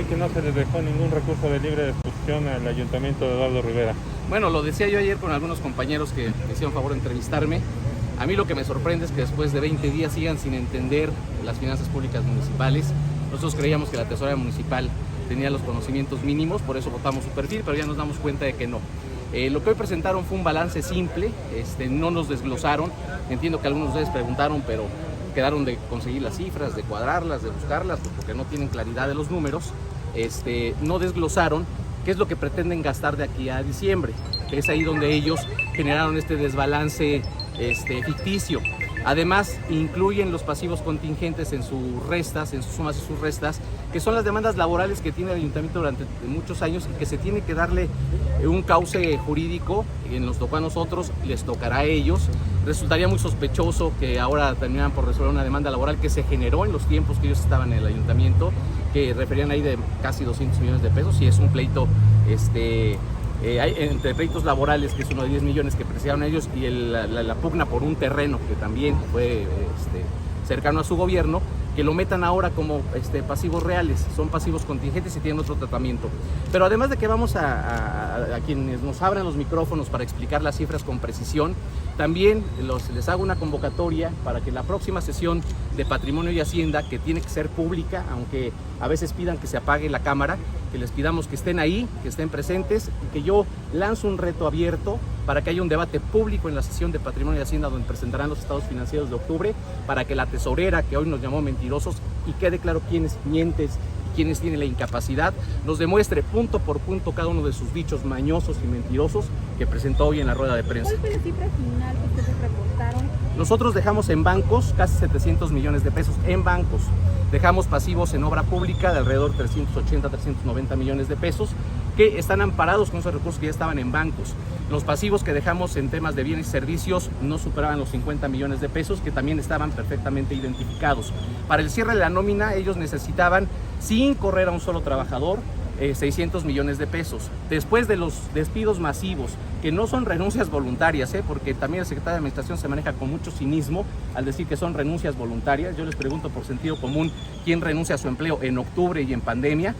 Que no se le dejó ningún recurso de libre disposición al Ayuntamiento de Eduardo Rivera. Bueno, lo decía yo ayer con algunos compañeros que me hicieron favor de entrevistarme. A mí lo que me sorprende es que después de 20 días sigan sin entender las finanzas públicas municipales. Nosotros creíamos que la tesorera municipal tenía los conocimientos mínimos, por eso votamos su perfil, pero ya nos damos cuenta de que no. Lo que hoy presentaron fue un balance simple, no nos desglosaron. Entiendo que algunos de ustedes preguntaron, pero quedaron de conseguir las cifras, de cuadrarlas, de buscarlas, porque no tienen claridad de los números. No desglosaron qué es lo que pretenden gastar de aquí a diciembre. Es ahí donde ellos generaron este desbalance ficticio. Además, incluyen los pasivos contingentes en sus restas, en sus sumas y sus restas, que son las demandas laborales que tiene el ayuntamiento durante muchos años y que se tiene que darle un cauce jurídico. Nos tocó a nosotros, les tocará a ellos. Resultaría muy sospechoso que ahora terminaran por resolver una demanda laboral que se generó en los tiempos que ellos estaban en el ayuntamiento, que referían ahí de casi 200 millones de pesos, y es un pleito hay entre pleitos laborales, que es uno de 10 millones que precisaron ellos, y la pugna por un terreno que también fue cercano a su gobierno, que lo metan ahora como pasivos reales. Son pasivos contingentes y tienen otro tratamiento. Pero además de que vamos a quienes nos abran los micrófonos para explicar las cifras con precisión, también les hago una convocatoria para que la próxima sesión de Patrimonio y Hacienda, que tiene que ser pública, aunque a veces pidan que se apague la cámara, que les pidamos que estén ahí, que estén presentes, y que yo lanzo un reto abierto para que haya un debate público en la sesión de Patrimonio y Hacienda, donde presentarán los estados financieros de octubre, para que la tesorera, que hoy nos llamó mentirosos, y quede claro quiénes mientes y quiénes tienen la incapacidad, nos demuestre punto por punto cada uno de sus dichos mañosos y mentirosos que presentó hoy en la rueda de prensa. ¿Cuál fue la cifra final que ustedes reportaron? Nosotros dejamos en bancos casi 700 millones de pesos en bancos. Dejamos pasivos en obra pública de alrededor de 380, 390 millones de pesos que están amparados con esos recursos que ya estaban en bancos. Los pasivos que dejamos en temas de bienes y servicios no superaban los 50 millones de pesos, que también estaban perfectamente identificados. Para el cierre de la nómina, ellos necesitaban, sin correr a un solo trabajador, 600 millones de pesos. Después de los despidos masivos, que no son renuncias voluntarias, porque también el secretario de Administración se maneja con mucho cinismo al decir que son renuncias voluntarias. Yo les pregunto por sentido común, ¿quién renuncia a su empleo en octubre y en pandemia?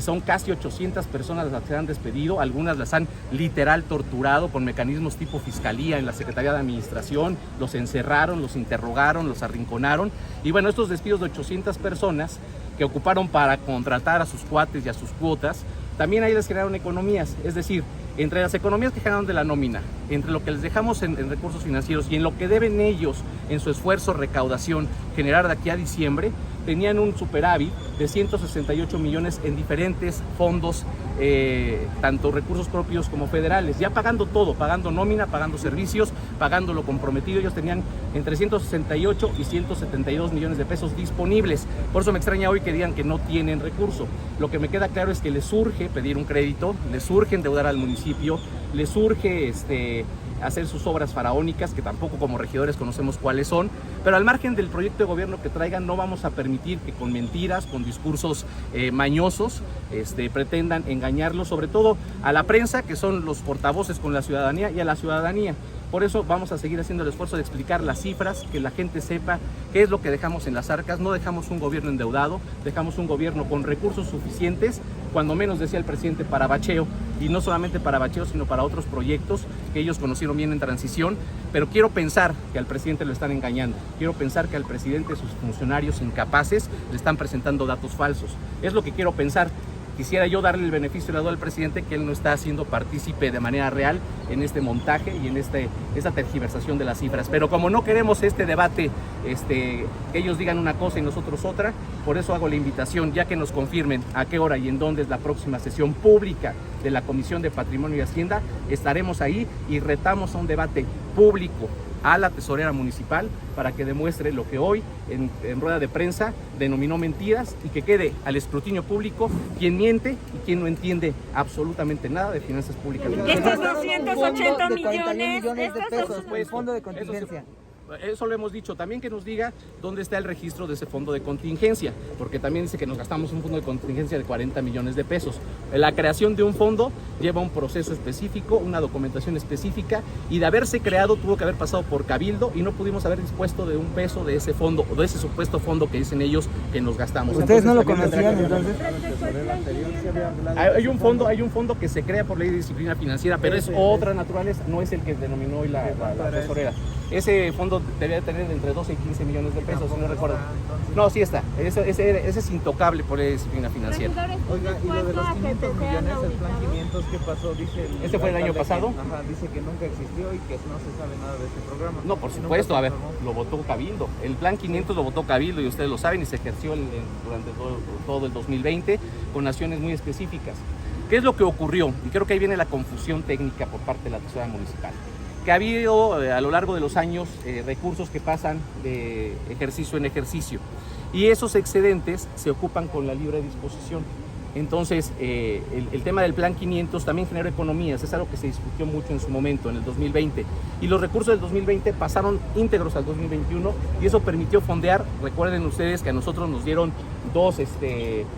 Son casi 800 personas las que se han despedido, algunas las han literal torturado con mecanismos tipo fiscalía en la Secretaría de Administración, los encerraron, los interrogaron, los arrinconaron, y bueno, estos despidos de 800 personas que ocuparon para contratar a sus cuates y a sus cuotas, también ahí les generaron economías. Es decir, entre las economías que generaron de la nómina, entre lo que les dejamos en recursos financieros y en lo que deben ellos en su esfuerzo recaudación generar de aquí a diciembre, tenían un superávit de 168 millones en diferentes fondos, tanto recursos propios como federales, ya pagando todo, pagando nómina, pagando servicios, pagando lo comprometido. Ellos tenían entre 168 y 172 millones de pesos disponibles. Por eso me extraña hoy que digan que no tienen recurso. Lo que me queda claro es que les urge pedir un crédito, les urge endeudar al municipio, les urge hacer sus obras faraónicas, que tampoco como regidores conocemos cuáles son, pero al margen del proyecto de gobierno que traigan, no vamos a permitir que con mentiras, con discursos mañosos, pretendan engañarlos, sobre todo a la prensa, que son los portavoces con la ciudadanía, y a la ciudadanía. Por eso vamos a seguir haciendo el esfuerzo de explicar las cifras, que la gente sepa qué es lo que dejamos en las arcas. No dejamos un gobierno endeudado, dejamos un gobierno con recursos suficientes, cuando menos decía el presidente, para bacheo, y no solamente para bacheo, sino para otros proyectos que ellos conocieron bien en transición. Pero quiero pensar que al presidente lo están engañando, quiero pensar que al presidente sus funcionarios incapaces le están presentando datos falsos. Es lo que quiero pensar. Quisiera yo darle el beneficio de la duda al presidente, que él no está siendo partícipe de manera real en este montaje y en esta tergiversación de las cifras. Pero como no queremos este debate, que ellos digan una cosa y nosotros otra, por eso hago la invitación, ya que nos confirmen a qué hora y en dónde es la próxima sesión pública de la Comisión de Patrimonio y Hacienda, estaremos ahí y retamos a un debate público a la tesorera municipal para que demuestre lo que hoy en rueda de prensa denominó mentiras, y que quede al escrutinio público quién miente y quién no entiende absolutamente nada de finanzas públicas. Estos 280 millones de pesos, el fondo de contingencia. Eso lo hemos dicho. También que nos diga dónde está el registro de ese fondo de contingencia, porque también dice que nos gastamos un fondo de contingencia de 40 millones de pesos. La creación de un fondo lleva un proceso específico, una documentación específica, y de haberse creado tuvo que haber pasado por Cabildo y no pudimos haber dispuesto de un peso de ese fondo, o de ese supuesto fondo que dicen ellos que nos gastamos. ¿Ustedes no lo También conocían entonces? Hay un fondo que se crea por ley de disciplina financiera, pero es otra naturaleza, no es el que denominó hoy la tesorera. Ese fondo debía tener entre 12 y 15 millones de pesos, si no recuerdo. No, sí está. Ese es intocable por ley de disciplina financiera. Oiga, y lo de los 500 millones, el plan 500, ¿qué pasó? Dice ¿Este fue el año pasado? Ajá, dice que nunca existió y que no se sabe nada de este programa. No, por supuesto, a ver, lo votó Cabildo. El plan 500 lo votó Cabildo y ustedes lo saben y se ejerció durante todo el 2020 con acciones muy específicas. ¿Qué es lo que ocurrió? Y creo que ahí viene la confusión técnica por parte de la tesorera municipal. Que ha habido a lo largo de los años recursos que pasan de ejercicio en ejercicio y esos excedentes se ocupan con la libre disposición. Entonces, el tema del plan 500 también generó economías, es algo que se discutió mucho en su momento, en el 2020, y los recursos del 2020 pasaron íntegros al 2021 y eso permitió fondear. Recuerden ustedes que a nosotros nos dieron dos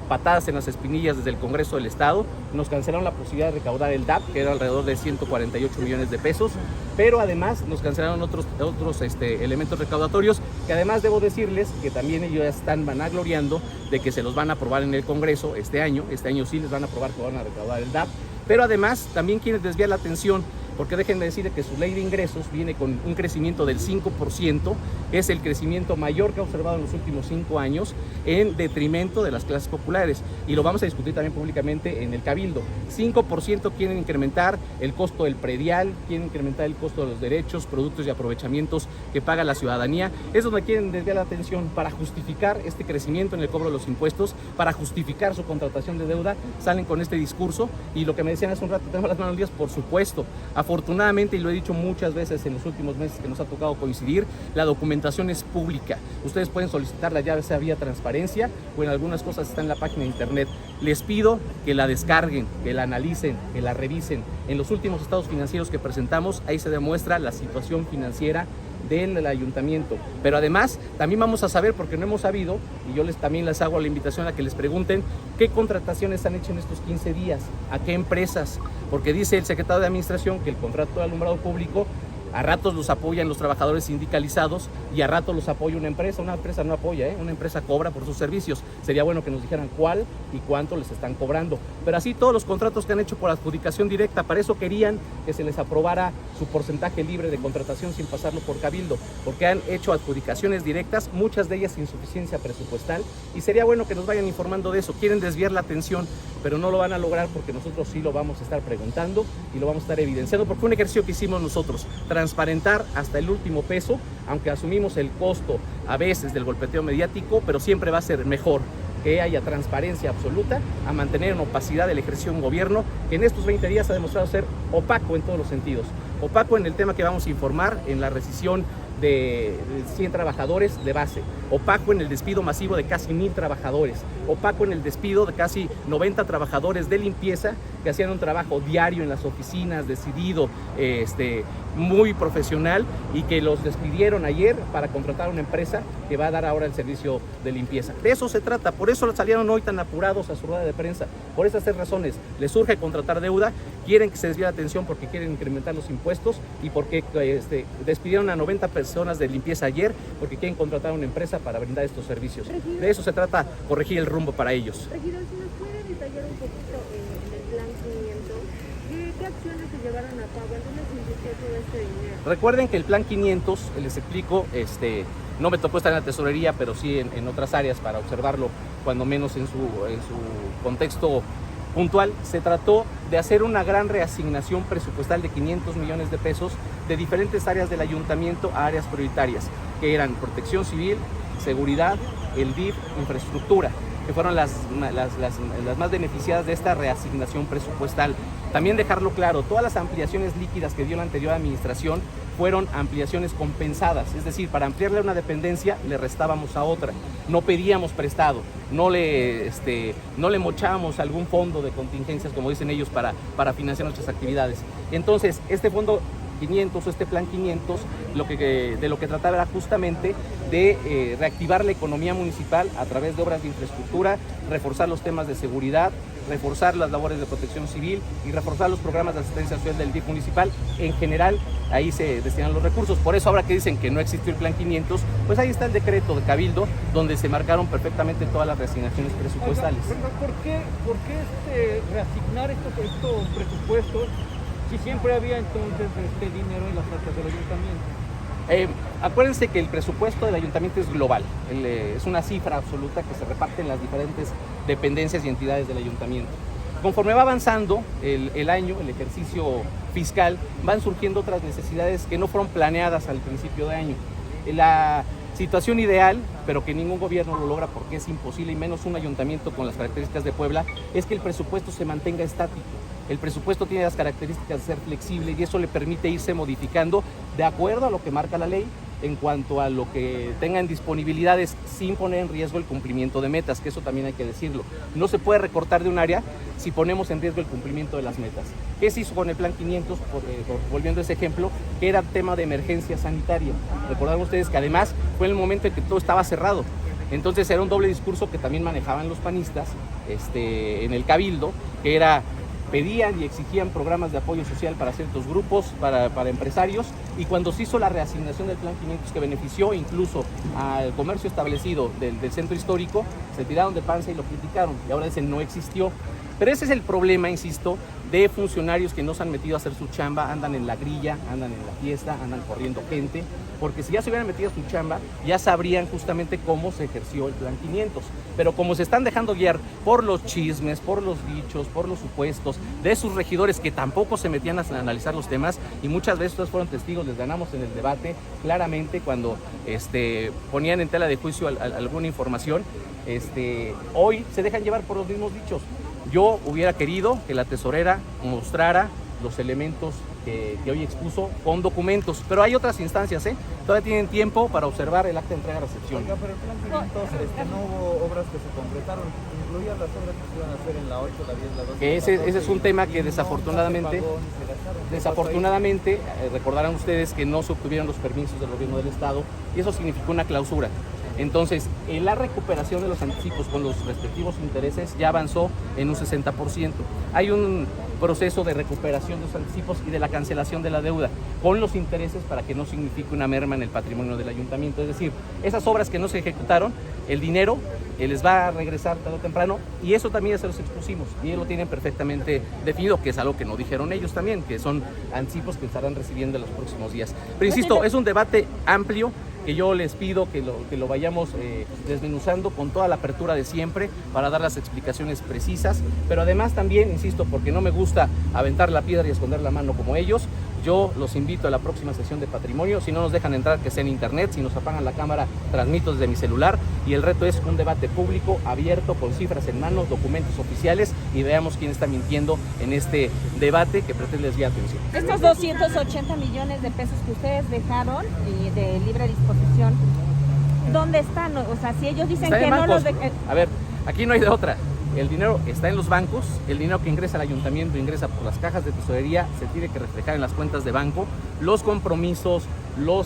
patadas en las espinillas desde el Congreso del Estado, nos cancelaron la posibilidad de recaudar el DAP, que era alrededor de 148 millones de pesos, pero además nos cancelaron otros elementos recaudatorios, que además debo decirles que también ellos ya están vanagloriando de que se los van a aprobar en el Congreso este año sí les van a aprobar que van a recaudar el DAP, pero además también quieren desviar la atención, porque déjenme decir que su ley de ingresos viene con un crecimiento del 5%, es el crecimiento mayor que ha observado en los últimos 5 años, en detrimento de las clases populares, y lo vamos a discutir también públicamente en el Cabildo. 5% quieren incrementar el costo del predial, quieren incrementar el costo de los derechos, productos y aprovechamientos que paga la ciudadanía. Es donde quieren desviar la atención para justificar este crecimiento en el cobro de los impuestos, para justificar su contratación de deuda, salen con este discurso, y lo que me decían hace un rato, tenemos las manos lías, por supuesto. Afortunadamente, y lo he dicho muchas veces en los últimos meses que nos ha tocado coincidir, la documentación es pública. Ustedes pueden solicitarla ya sea vía transparencia o en algunas cosas está en la página de internet. Les pido que la descarguen, que la analicen, que la revisen. En los últimos estados financieros que presentamos, ahí se demuestra la situación financiera del ayuntamiento, pero además también vamos a saber, porque no hemos sabido, y yo también les hago la invitación a que les pregunten qué contrataciones han hecho en estos 15 días, a qué empresas, porque dice el secretario de Administración que el contrato de alumbrado público a ratos los apoyan los trabajadores sindicalizados y a ratos los apoya una empresa no apoya, una empresa cobra por sus servicios. Sería bueno que nos dijeran cuál y cuánto les están cobrando, pero así todos los contratos que han hecho por adjudicación directa. Para eso querían que se les aprobara su porcentaje libre de contratación sin pasarlo por Cabildo, porque han hecho adjudicaciones directas, muchas de ellas sin suficiencia presupuestal, y sería bueno que nos vayan informando de eso. Quieren desviar la atención, pero no lo van a lograr, porque nosotros sí lo vamos a estar preguntando y lo vamos a estar evidenciando, porque fue un ejercicio que hicimos nosotros, transparentar hasta el último peso, aunque asumimos el costo a veces del golpeteo mediático, pero siempre va a ser mejor que haya transparencia absoluta a mantener en opacidad el ejercicio de un gobierno que en estos 20 días ha demostrado ser opaco en todos los sentidos. Opaco en el tema que vamos a informar, en la rescisión de 100 trabajadores de base, opaco en el despido masivo de casi 1000 trabajadores, opaco en el despido de casi 90 trabajadores de limpieza que hacían un trabajo diario en las oficinas, decidido, muy profesional, y que los despidieron ayer para contratar a una empresa que va a dar ahora el servicio de limpieza. De eso se trata, por eso salieron hoy tan apurados a su rueda de prensa, por esas 3 razones. Les urge contratar deuda, quieren que se desvíe la atención porque quieren incrementar los impuestos y porque despidieron a 90 personas de limpieza ayer porque quieren contratar a una empresa para brindar estos servicios. Regidor, de eso se trata, corregir el rumbo para ellos. Regidor, si nos puede detallar un poquito en el plan 500, ¿qué acciones se llevaron a cabo? ¿En dónde se invirtió todo este dinero? Recuerden que el plan 500, les explico, no me tocó estar en la tesorería, pero sí en otras áreas para observarlo, cuando menos en su contexto puntual. Se trató de hacer una gran reasignación presupuestal de 500 millones de pesos de diferentes áreas del ayuntamiento a áreas prioritarias, que eran protección civil, seguridad, el DIF, infraestructura, que fueron las más beneficiadas de esta reasignación presupuestal. También dejarlo claro, todas las ampliaciones líquidas que dio la anterior administración fueron ampliaciones compensadas, es decir, para ampliarle a una dependencia le restábamos a otra, no pedíamos prestado, no le mochábamos algún fondo de contingencias, como dicen ellos, para financiar nuestras actividades. Entonces, este fondo 500 o este plan 500, de lo que trataba era justamente de reactivar la economía municipal a través de obras de infraestructura, reforzar los temas de seguridad, reforzar las labores de protección civil y reforzar los programas de asistencia social del DIF municipal. En general, ahí se destinan los recursos. Por eso ahora que dicen que no existió el plan 500, pues ahí está el decreto de Cabildo, donde se marcaron perfectamente todas las reasignaciones presupuestales. ¿Por qué reasignar estos presupuestos si siempre había entonces dinero en las arcas del ayuntamiento? Acuérdense que el presupuesto del ayuntamiento es global, es una cifra absoluta que se reparte en las diferentes dependencias y entidades del ayuntamiento. Conforme va avanzando el año, el ejercicio fiscal, van surgiendo otras necesidades que no fueron planeadas al principio de año. La situación ideal, pero que ningún gobierno lo logra porque es imposible, y menos un ayuntamiento con las características de Puebla, es que el presupuesto se mantenga estático. El presupuesto tiene las características de ser flexible y eso le permite irse modificando de acuerdo a lo que marca la ley en cuanto a lo que tengan disponibilidades sin poner en riesgo el cumplimiento de metas, que eso también hay que decirlo. No se puede recortar de un área si ponemos en riesgo el cumplimiento de las metas. ¿Qué se hizo con el plan 500? Volviendo a ese ejemplo, que era tema de emergencia sanitaria. Recordaron ustedes que además fue en el momento en que todo estaba cerrado. Entonces era un doble discurso que también manejaban los panistas en el Cabildo, que era pedían y exigían programas de apoyo social para ciertos grupos, para empresarios, y cuando se hizo la reasignación del plan 500 que benefició incluso al comercio establecido del centro histórico, se tiraron de panza y lo criticaron, y ahora dicen no existió. Pero ese es el problema, insisto, de funcionarios que no se han metido a hacer su chamba, andan en la grilla, andan en la fiesta, andan corriendo gente, porque si ya se hubieran metido a su chamba, ya sabrían justamente cómo se ejerció el plan 500. Pero como se están dejando guiar por los chismes, por los dichos, por los supuestos de sus regidores que tampoco se metían a analizar los temas, y muchas veces ustedes fueron testigos, les ganamos en el debate claramente cuando ponían en tela de juicio alguna información, hoy se dejan llevar por los mismos dichos. Yo hubiera querido que la tesorera mostrara los elementos que hoy expuso con documentos, pero hay otras instancias, todavía tienen tiempo para observar el acta de entrega-recepción. Oiga, pero el plan 500 no hubo obras que se completaron, incluían las obras que se iban a hacer en la 8, la 10, la 12. Que ese es un tema que desafortunadamente, recordarán ustedes que no se obtuvieron los permisos del gobierno del estado y eso significó una clausura. Entonces, la recuperación de los anticipos con los respectivos intereses ya avanzó en un 60%. Hay un proceso de recuperación de los anticipos y de la cancelación de la deuda con los intereses para que no signifique una merma en el patrimonio del ayuntamiento. Es decir, esas obras que no se ejecutaron, el dinero les va a regresar tarde o temprano, y eso también ya se los expusimos y ellos lo tienen perfectamente definido, que es algo que no dijeron ellos también, que son anticipos que estarán recibiendo en los próximos días. Pero insisto, es un debate amplio que yo les pido que lo vayamos desmenuzando con toda la apertura de siempre para dar las explicaciones precisas, pero además también, insisto, porque no me gusta aventar la piedra y esconder la mano como ellos, yo los invito a la próxima sesión de patrimonio. Si no nos dejan entrar, que sea en internet, si nos apagan la cámara, transmito desde mi celular, y el reto es un debate público, abierto, con cifras en mano, documentos oficiales, y veamos quién está mintiendo en este debate que pretende desviar atención. Estos 280 millones de pesos que ustedes dejaron de libre disposición, ¿dónde están? O sea, si ellos dicen que no los... A ver, aquí no hay de otra. El dinero está en los bancos, el dinero que ingresa al ayuntamiento ingresa por las cajas de tesorería, se tiene que reflejar en las cuentas de banco, los compromisos, los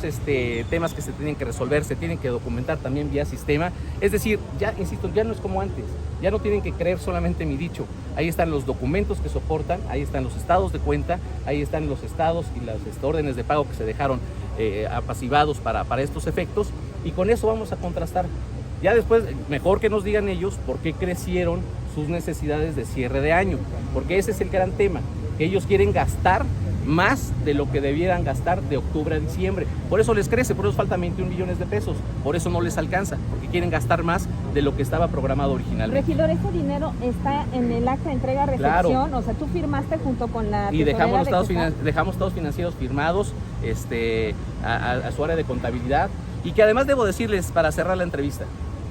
temas que se tienen que resolver, se tienen que documentar también vía sistema. Es decir, ya insisto, ya no es como antes, ya no tienen que creer solamente mi dicho, ahí están los documentos que soportan, ahí están los estados de cuenta, ahí están los estados y las órdenes de pago que se dejaron apasivados para estos efectos, y con eso vamos a contrastar. Ya después, mejor que nos digan ellos por qué crecieron sus necesidades de cierre de año, porque ese es el gran tema, que ellos quieren gastar más de lo que debieran gastar de octubre a diciembre. Por eso les crece, por eso faltan 21 millones de pesos, por eso no les alcanza, porque quieren gastar más de lo que estaba programado originalmente. Regidor, ese dinero está en el acta de entrega-recepción, claro. O sea, tú firmaste junto con la... Y dejamos estados financieros firmados a su área de contabilidad, y que además debo decirles, para cerrar la entrevista,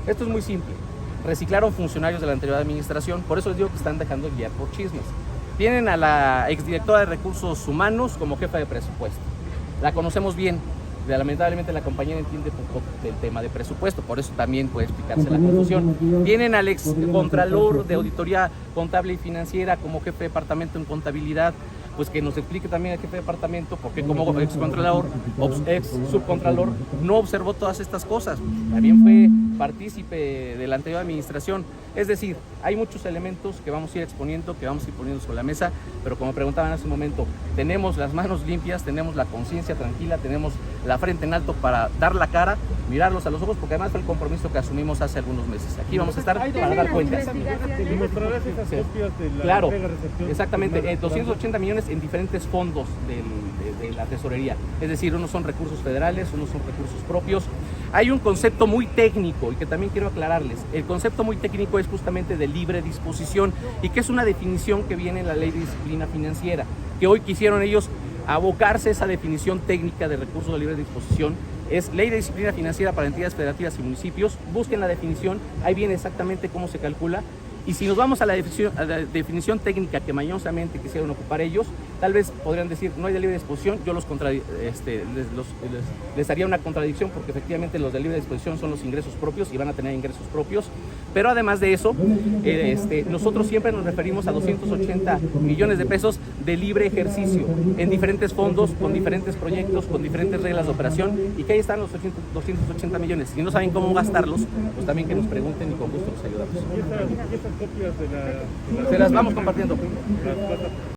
esto es muy simple. Reciclaron funcionarios de la anterior administración, por eso les digo que están dejando guiar por chismes. Tienen a la exdirectora de Recursos Humanos como jefa de presupuesto. La conocemos bien, lamentablemente la compañera entiende poco del tema de presupuesto, por eso también puede explicarse la confusión. Tienen al ex contralor de Auditoría Contable y Financiera como jefe de departamento en contabilidad. pues que nos explique también el jefe de departamento por qué como excontrolador, ex subcontralor, no observó todas estas cosas. También fue partícipe de la anterior administración. Es decir, hay muchos elementos que vamos a ir exponiendo, que vamos a ir poniendo sobre la mesa, pero como preguntaban hace un momento, tenemos las manos limpias, tenemos la conciencia tranquila, tenemos la frente en alto para dar la cara, mirarlos a los ojos, porque además fue el compromiso que asumimos hace algunos meses. Aquí vamos a estar para dar cuentas. ¿Y mostrarás esas copias de la Claro, entrega-recepción? exactamente, 280 millones en diferentes fondos de la tesorería. Es decir, unos son recursos federales, unos son recursos propios. Hay un concepto muy técnico y que también quiero aclararles. El concepto muy técnico es justamente de libre disposición y que es una definición que viene en la Ley de Disciplina Financiera, que hoy quisieron ellos abocarse a esa definición técnica de recursos de libre disposición. Es Ley de Disciplina Financiera para entidades federativas y municipios. Busquen la definición, ahí viene exactamente cómo se calcula. Y si nos vamos a la definición técnica que mañosamente quisieron ocupar ellos, tal vez podrían decir, no hay de libre disposición, yo les haría una contradicción, porque efectivamente los de libre disposición son los ingresos propios y van a tener ingresos propios. Pero además de eso, nosotros siempre nos referimos a 280 millones de pesos de libre ejercicio en diferentes fondos, con diferentes proyectos, con diferentes reglas de operación, y que ahí están los 280 millones. Si no saben cómo gastarlos, pues también que nos pregunten y con gusto los ayudamos. ¿Y esas copias de la Se las vamos compartiendo.